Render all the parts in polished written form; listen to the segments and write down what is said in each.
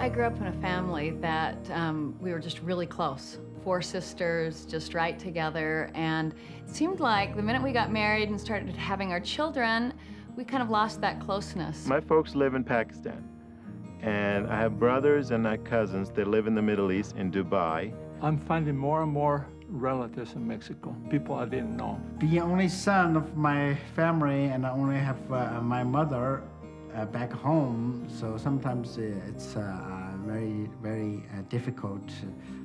I grew up in a family that we were just really close. 4 sisters, just right together, and it seemed like the minute we got married and started having our children, we kind of lost that closeness. My folks live in Pakistan, and I have brothers and cousins that live in the Middle East, in Dubai. I'm finding more and more relatives in Mexico, people I didn't know. The only son of my family, and I only have my mother back home, so sometimes it's very difficult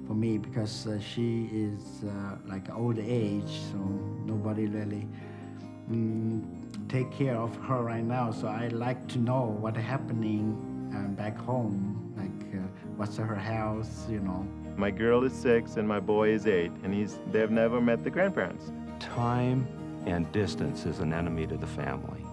for me because she is like old age, so nobody really take care of her right now. So I like to know what's happening back home, like what's her health, you know. My girl is 6 and my boy is 8, and they've never met the grandparents. Time and distance is an enemy to the family,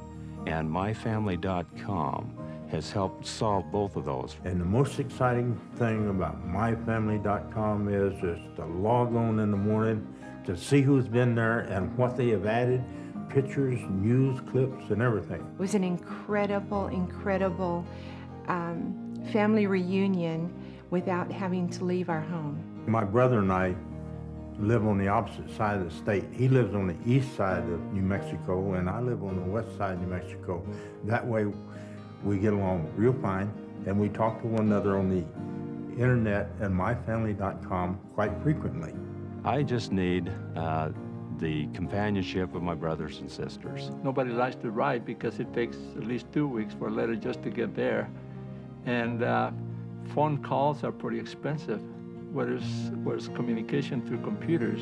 and MyFamily.com has helped solve both of those. And the most exciting thing about MyFamily.com is just to log on in the morning to see who's been there and what they have added, pictures, news clips, and everything. It was an incredible family reunion without having to leave our home. My brother and I live on the opposite side of the state. He lives on the east side of New Mexico, and I live on the west side of New Mexico. That way, we get along real fine, and we talk to one another on the internet and MyFamily.com quite frequently. I just need the companionship of my brothers and sisters. Nobody likes to write because it takes at least 2 weeks for a letter just to get there. And phone calls are pretty expensive. Whereas communication through computers,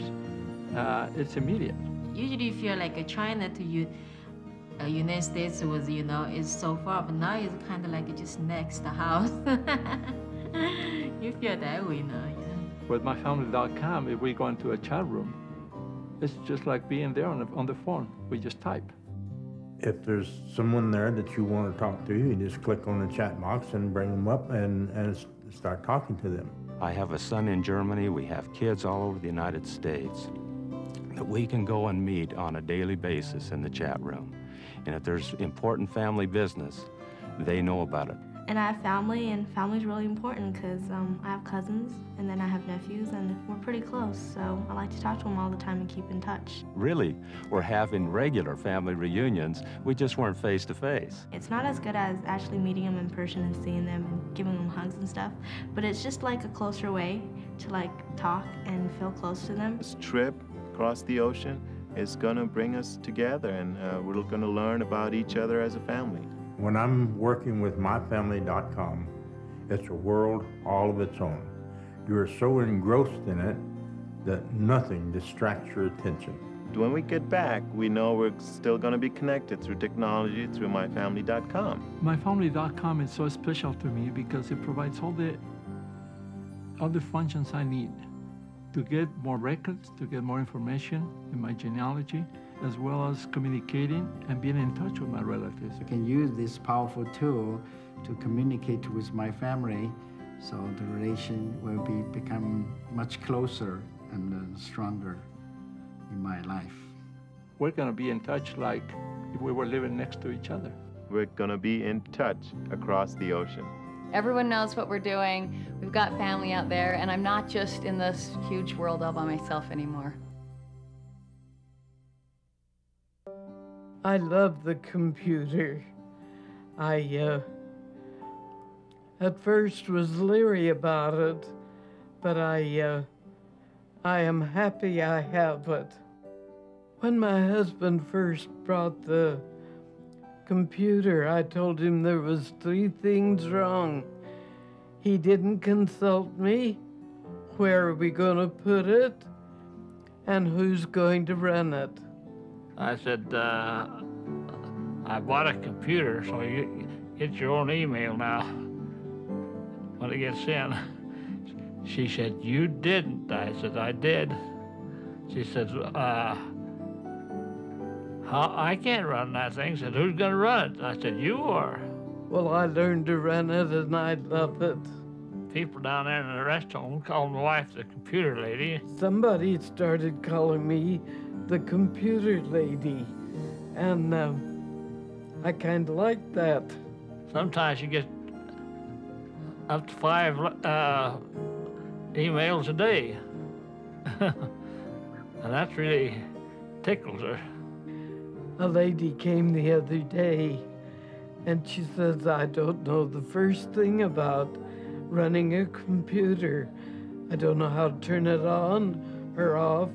it's immediate. Usually if you're like China to United States was, is so far, but now it's kind of like just next house. You feel that way now, With MyFamily.com, if we go into a chat room, it's just like being there on the phone. We just type. If there's someone there that you want to talk to, you just click on the chat box and bring them up and start talking to them. I have a son in Germany. We have kids all over the United States that we can go and meet on a daily basis in the chat room. And if there's important family business, they know about it. And I have family, and family's really important because I have cousins, and then I have nephews, and we're pretty close, so I like to talk to them all the time and keep in touch. Really, we're having regular family reunions. We just weren't face to face. It's not as good as actually meeting them in person and seeing them and giving them hugs and stuff, but it's just like a closer way to like talk and feel close to them. This trip across the ocean is gonna bring us together, and we're gonna learn about each other as a family. When I'm working with MyFamily.com, it's a world all of its own. You are so engrossed in it that nothing distracts your attention. When we get back, we know we're still going to be connected through technology, through MyFamily.com. MyFamily.com is so special to me because it provides all the functions I need to get more records, to get more information in my genealogy, as well as communicating and being in touch with my relatives. I can use this powerful tool to communicate with my family, so the relation will become much closer and stronger in my life. We're going to be in touch like if we were living next to each other. We're going to be in touch across the ocean. Everyone knows what we're doing. We've got family out there, and I'm not just in this huge world all by myself anymore. I love the computer. I at first was leery about it, but I am happy I have it. When my husband first brought the computer, I told him there was 3 things wrong. He didn't consult me. Where are we going to put it? And who's going to run it? I said, I bought a computer, so you get your own email now when it gets in. She said, you didn't. I said, I did. She said, I can't run that thing. She said, who's going to run it? I said, you are. Well, I learned to run it, and I love it. People down there in the restaurant call my wife the computer lady. Somebody started calling me the computer lady, and I kind of like that. Sometimes you get up to 5 emails a day. And that really tickles her. A lady came the other day and she says, I don't know the first thing about running a computer. I don't know how to turn it on or off.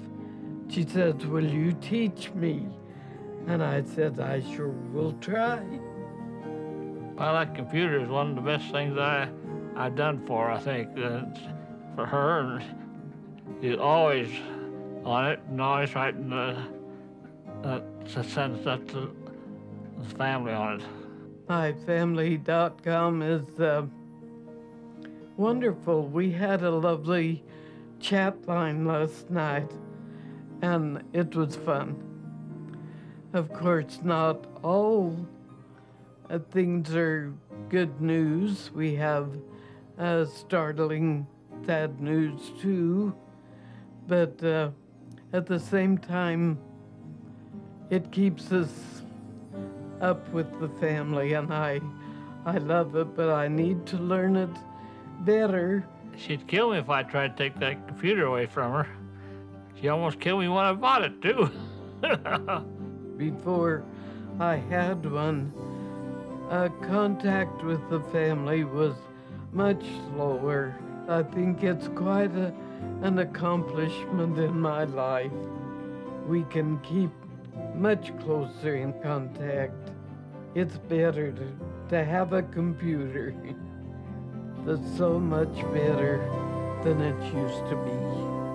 She says, will you teach me? And I said, I sure will try. Well, that computer is one of the best things I've done for her, I think, for her. And she's always on it and always writing to send stuff to the family on it. MyFamily.com is wonderful. We had a lovely chat line last night, and it was fun. Of course, not all things are good news. We have startling, sad news too, but at the same time, it keeps us up with the family, and I love it, but I need to learn it better. She'd kill me if I tried to take that computer away from her. She almost killed me when I bought it, too. Before I had one, contact with the family was much slower. I think it's quite an accomplishment in my life. We can keep much closer in contact. It's better to have a computer that's so much better than it used to be.